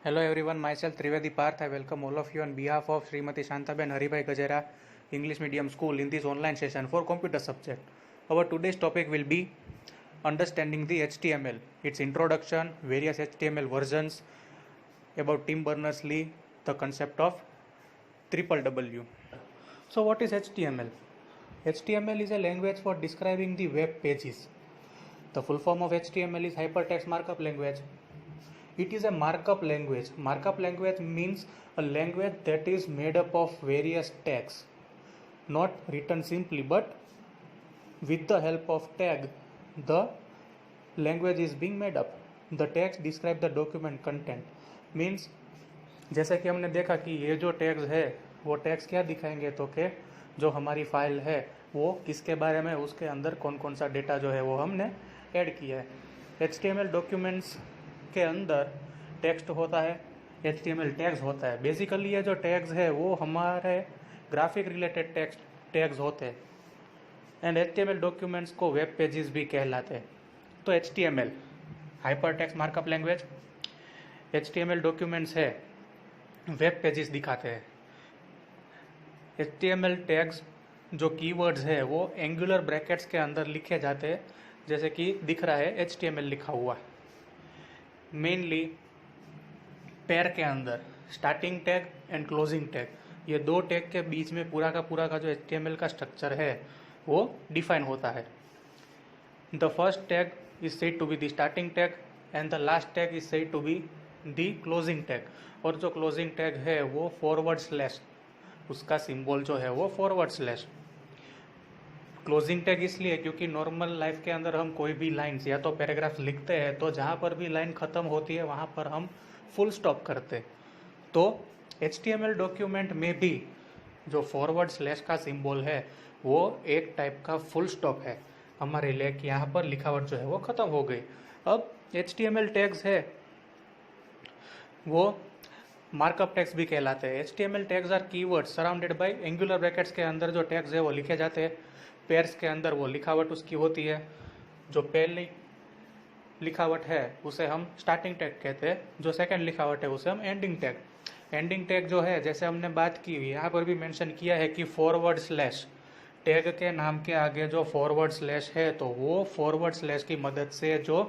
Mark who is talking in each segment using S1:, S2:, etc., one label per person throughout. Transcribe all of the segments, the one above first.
S1: Hello everyone, myself Trivedi Parth. I welcome all of you on behalf of Srimati Shantaben Haribhai Gajera English Medium School in this online session for computer subject. Our today's topic will be understanding the HTML, its introduction, various HTML versions, about Tim Berners-Lee, the concept of triple W. So what is HTML? HTML is a language for describing the web pages. The full form of HTML is Hypertext Markup Language. It is a markup language. Markup language means a language that is made up of various tags, not written simply, but with the help of tag, the language is being made up. The tags describe the document content. Means जैसे कि हमने देखा कि ये जो tags है वो tags क्या दिखाएंगे, तो कि जो हमारी फाइल है वो किसके बारे में, उसके अंदर कौन कौन सा डेटा जो है वो हमने ऐड किया है. HTML डॉक्यूमेंट्स के अंदर टेक्स्ट होता है, HTML टैग्स होता है. बेसिकली ये जो टैग्स है वो हमारे ग्राफिक रिलेटेड टैग्स होते हैं एंड HTML डॉक्यूमेंट्स को वेब पेजेस भी कहलाते हैं. तो HTML hypertext markup language, HTML documents है, वेब पेजेस दिखाते हैं. HTML टैग्स जो कीवर्ड्स है वो एंगुलर ब्रैकेट्स के अंदर लिखे जाते हैं, जैसे कि दिख रहा है HTML लिखा हुआ. मेनली पैर के अंदर starting tag and closing tag, ये दो टैग के बीच में पूरा का जो HTML का स्ट्रक्चर है वो डिफाइन होता है. The first tag is said to be the starting tag and the last tag is said to be the closing tag. और जो क्लोजिंग टैग है वो फॉरवर्ड स्लैश, उसका सिंबल जो है वो फॉरवर्ड स्लैश. क्लोजिंग टैग इसलिए क्योंकि नॉर्मल लाइफ के अंदर हम कोई भी लाइन्स या तो पैराग्राफ लिखते हैं तो जहाँ पर भी लाइन ख़त्म होती है वहाँ पर हम फुल स्टॉप करते हैं. तो HTML डॉक्यूमेंट में भी जो फॉरवर्ड स्लैश का सिंबल है वो एक टाइप का फुल स्टॉप है हमारे लिए, कि यहाँ पर लिखावट जो है वो ख़त्म हो गई. अब HTML टैग्स है वो मार्कअप टैग्स भी कहलाते हैं. HTML tags are keywords surrounded by angular brackets के अंदर जो टैग्स है वो लिखे जाते हैं. पेयर्स के अंदर वो लिखावट उसकी होती है. जो पहली लिखावट है उसे हम स्टार्टिंग टैग कहते हैं, जो सेकंड लिखावट है उसे हम एंडिंग टैग. एंडिंग टैग जो है, जैसे हमने बात की, यहाँ पर भी मेंशन किया है कि फॉरवर्ड स्लैश, टैग के नाम के आगे जो फॉरवर्ड स्लैश है तो वो फॉरवर्ड स्लैश की मदद से जो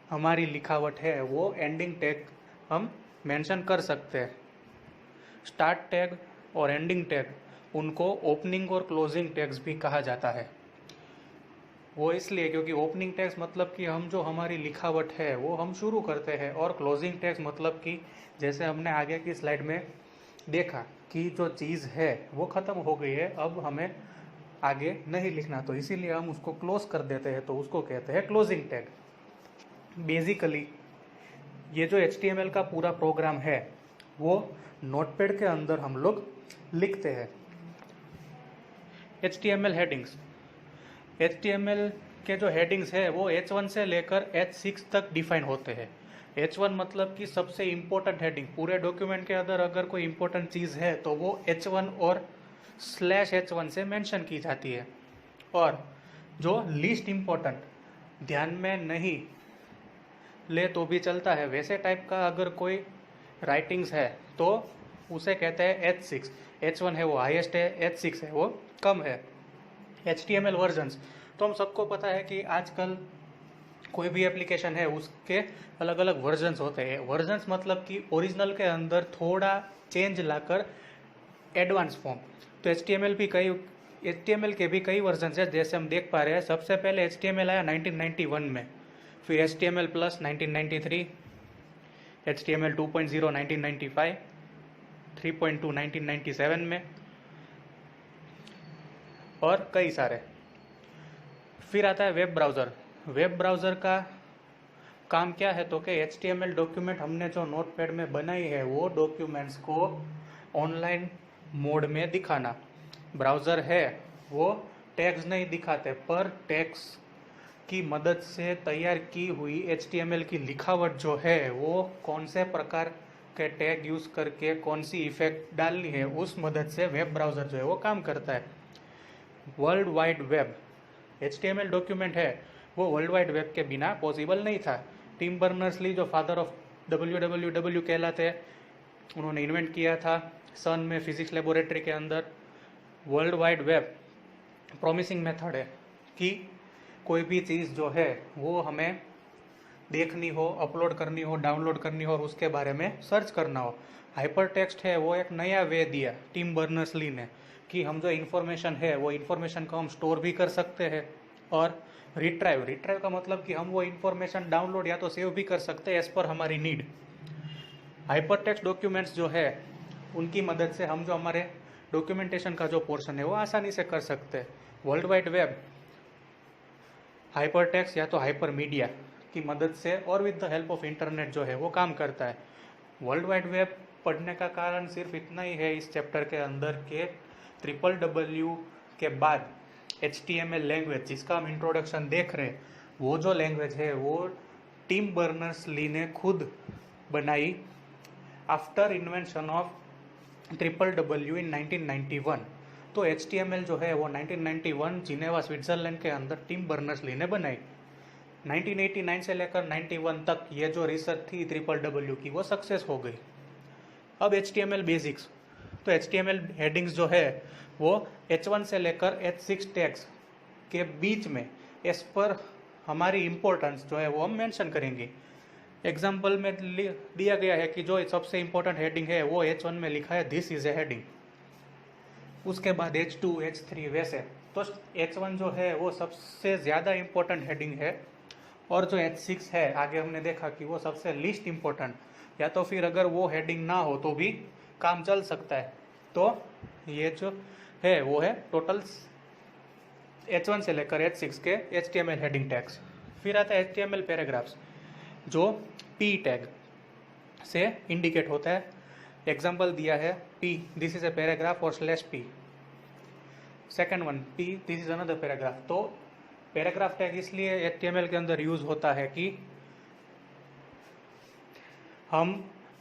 S1: हमारी लिखावट है वो एंडिंग टैग हम मेंशन कर सकते हैं. स्टार्ट टैग और एंडिंग टैग, उनको ओपनिंग और क्लोजिंग टैग्स भी कहा जाता है. वो इसलिए क्योंकि ओपनिंग टैग्स मतलब कि हम जो हमारी लिखावट है वो हम शुरू करते हैं, और क्लोजिंग टैग्स मतलब कि जैसे हमने आगे की स्लाइड में देखा कि जो चीज़ है वो ख़त्म हो गई है, अब हमें आगे नहीं लिखना, तो इसीलिए हम उसको क्लोज कर देते हैं, तो उसको कहते हैं क्लोजिंग टैग. बेसिकली ये जो HTML का पूरा प्रोग्राम है वो नोटपैड के अंदर हम लोग लिखते हैं. HTML हेडिंग्स, HTML के जो हेडिंग्स है वो H1 से लेकर H6 तक डिफाइन होते हैं. H1 मतलब कि सबसे इम्पोर्टेंट हेडिंग. पूरे डॉक्यूमेंट के अंदर अगर कोई इम्पोर्टेंट चीज़ है तो वो H1 और /H1 से मेंशन की जाती है. और जो लीस्ट इम्पोर्टेंट, ध्यान में नहीं ले तो भी चलता है, वैसे टाइप का अगर कोई राइटिंग्स है तो उसे कहते हैं H6. H1 है वो हाईएस्ट है, H6 है वो कम है. HTML वर्जन्स, तो हम सबको पता है कि आजकल कोई भी एप्लीकेशन है उसके अलग अलग वर्जन्स होते हैं. वर्जन्स मतलब कि ओरिजिनल के अंदर थोड़ा चेंज लाकर एडवांस फॉर्म. तो HTML के भी कई वर्जन्स है, जैसे हम देख पा रहे हैं. सबसे पहले HTML आया 1991 में, फिर HTML प्लस 1993, HTML 2.0 1995, 3.2 1997 में, और कई सारे. फिर आता है वेब ब्राउज़र. वेब ब्राउज़र का काम क्या है, तो कि HTML डॉक्यूमेंट हमने जो नोटपैड में बनाई है वो डॉक्यूमेंट्स को ऑनलाइन मोड में दिखाना. ब्राउज़र है वो टैग्स नहीं दिखाते, पर टैग्स की मदद से तैयार की हुई HTML की लिखावट जो है वो कौन से प्रकार के टैग यूज़ करके कौन सी इफेक्ट डालनी है, उस मदद से वेब ब्राउज़र जो है वो काम करता है. World wide web, HTML document है वो वर्ल्ड वाइड वेब के बिना पॉसिबल नहीं था. टिम बर्नर्स ली जो फादर ऑफ WWW कहलाते हैं। उन्होंने इन्वेंट किया था सन में फिजिक्स लेबोरेटरी के अंदर। World wide web promising method है कि कोई भी चीज़ जो है वो हमें देखनी हो, अपलोड करनी हो, डाउनलोड करनी हो और उसके बारे में सर्च करना हो। हाइपर टेक्स्ट है वो एक नया वे दिया टिम बर्नर्स-ली ने कि हम जो इन्फॉर्मेशन है वो इन्फॉर्मेशन को हम स्टोर भी कर सकते हैं और रिट्राइव का मतलब कि हम वो इन्फॉर्मेशन डाउनलोड या तो सेव भी कर सकते हैं एज पर हमारी नीड। हाइपर टेक्स्ट डॉक्यूमेंट्स जो है उनकी मदद से हम जो हमारे डॉक्यूमेंटेशन का जो पोर्शन है वो आसानी से कर सकते हैं। World wide web hyper text या तो हाइपर मीडिया की मदद से और with the help of internet जो है वो काम करता है। वर्ल्ड वाइड वेब पढ़ने का कारण सिर्फ इतना ही है इस चैप्टर के अंदर के WWW के बाद HTML लैंग्वेज जिसका हम इंट्रोडक्शन देख रहे हैं वो जो लैंग्वेज है वो टिम बर्नर्स-ली ने खुद बनाई आफ्टर इन्वेंशन ऑफ WWW इन 1991। तो HTML जो है वो 1991 जिनेवा स्विट्जरलैंड के अंदर टिम बर्नर्स-ली ने बनाई। 1989 से लेकर 91 तक ये जो रिसर्च थी WWW की वो सक्सेस हो गई। अब HTML बेसिक्स, तो HTML हेडिंग्स जो है वो H1 से लेकर H6 टैग्स के बीच में एज पर हमारी इम्पोर्टेंस जो है वो हम मेंशन करेंगे। एग्जाम्पल में दिया गया है कि जो सबसे इम्पोर्टेंट हेडिंग है वो H1 में लिखा है दिस इज ए हेडिंग, उसके बाद H2 H3 वैसे। तो H1 जो है वो सबसे ज़्यादा इम्पोर्टेंट हेडिंग है और जो H6 है आगे हमने देखा कि वो सबसे लीस्ट इम्पोर्टेंट, या तो फिर अगर वो हेडिंग ना हो तो भी काम चल सकता है। तो ये जो है वो है टोटल H1 से लेकर H6 के HTML हेडिंग टैग्स। फिर आता है HTML पैराग्राफ्स जो P टैग से इंडिकेट होता है। एग्जाम्पल दिया है P this is a paragraph और /P। Second one P this is another paragraph. तो पैराग्राफ टैग इसलिए HTML के अंदर यूज होता है कि हम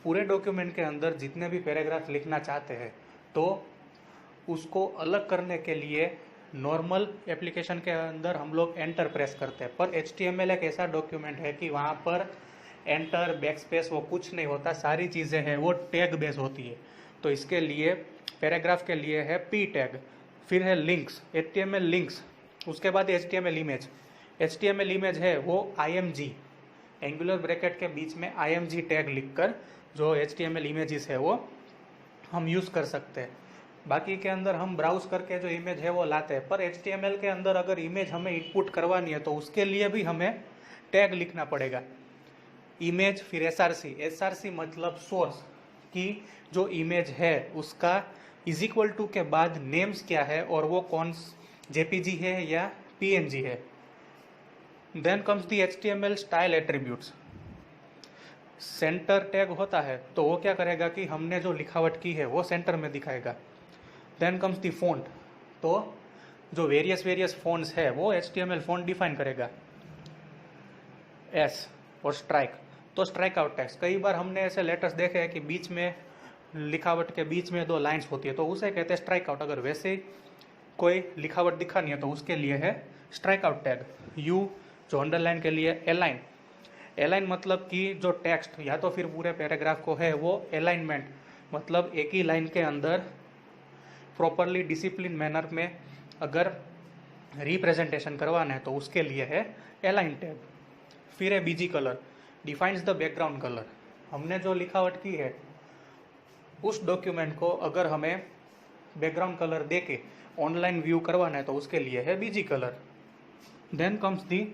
S1: पूरे डॉक्यूमेंट के अंदर जितने भी पैराग्राफ लिखना चाहते हैं तो उसको अलग करने के लिए नॉर्मल एप्लीकेशन के अंदर हम लोग एंटर प्रेस करते हैं, पर HTML एक ऐसा डॉक्यूमेंट है कि वहाँ पर एंटर बैकस्पेस वो कुछ नहीं होता, सारी चीज़ें हैं वो टैग बेस होती है। तो इसके लिए पैराग्राफ के लिए है P टैग। फिर है लिंक्स, HTML लिंक्स। उसके बाद HTML इमेज। HTML इमेज है वो IMG एंगुलर ब्रैकेट के बीच में IMG टैग लिखकर जो HTML इमेजेस है वो हम यूज़ कर सकते हैं। बाकी के अंदर हम ब्राउज करके जो इमेज है वो लाते हैं, पर HTML के अंदर अगर इमेज हमें इनपुट करवानी है तो उसके लिए भी हमें टैग लिखना पड़ेगा। इमेज फिर SRC मतलब सोर्स, कि जो इमेज है उसका इज इक्वल टू के बाद नेम्स क्या है और वो कौन JPG है या PNG है। Then comes the HTML style attributes. Center tag होता है तो वो क्या करेगा कि हमने जो लिखावट की है वो सेंटर में दिखाएगा। देन कम्स दी फॉन्ट, तो जो वेरियस फॉन्ट्स है वो HTML फॉन्ट डिफाइन करेगा। S और स्ट्राइक, तो स्ट्राइक आउट टैग्स। कई बार हमने ऐसे लेटर्स देखे हैं कि बीच में लिखावट के बीच में 2 लाइंस होती है तो उसे कहते हैं स्ट्राइक आउट। अगर वैसे कोई लिखावट दिखानी है तो उसके लिए है स्ट्राइक आउट टैग। U जो अंडरलाइन के लिए अलाइन मतलब कि जो टेक्स्ट या तो फिर पूरे पैराग्राफ को है वो अलाइनमेंट मतलब एक ही लाइन के अंदर प्रॉपरली डिसिप्लिन मैनर में अगर रिप्रेजेंटेशन करवाना है तो उसके लिए है अलाइन टैग। फिर है BG colour, defines the background colour. हमने जो लिखावट की है उस डॉक्यूमेंट को अगर हमें बैकग्राउंड कलर देके ऑनलाइन व्यू करवाना है तो उसके लिए है BG colour. Then comes the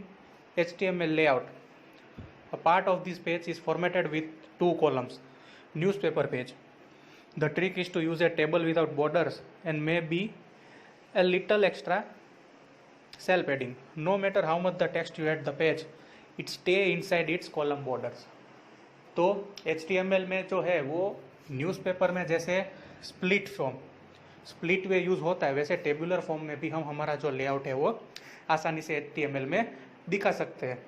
S1: HTML layout. A part of this page is formatted with 2 columns. Newspaper page. The trick is to use a table without borders and maybe a little extra cell padding. No matter how much the text you add the page, it stay inside its column borders. तो HTML में जो है वो newspaper में जैसे split वे use होता है वैसे टेबुलर फॉर्म में भी हम हमारा जो लेआउट है वो आसानी से HTML में दिखा सकते हैं।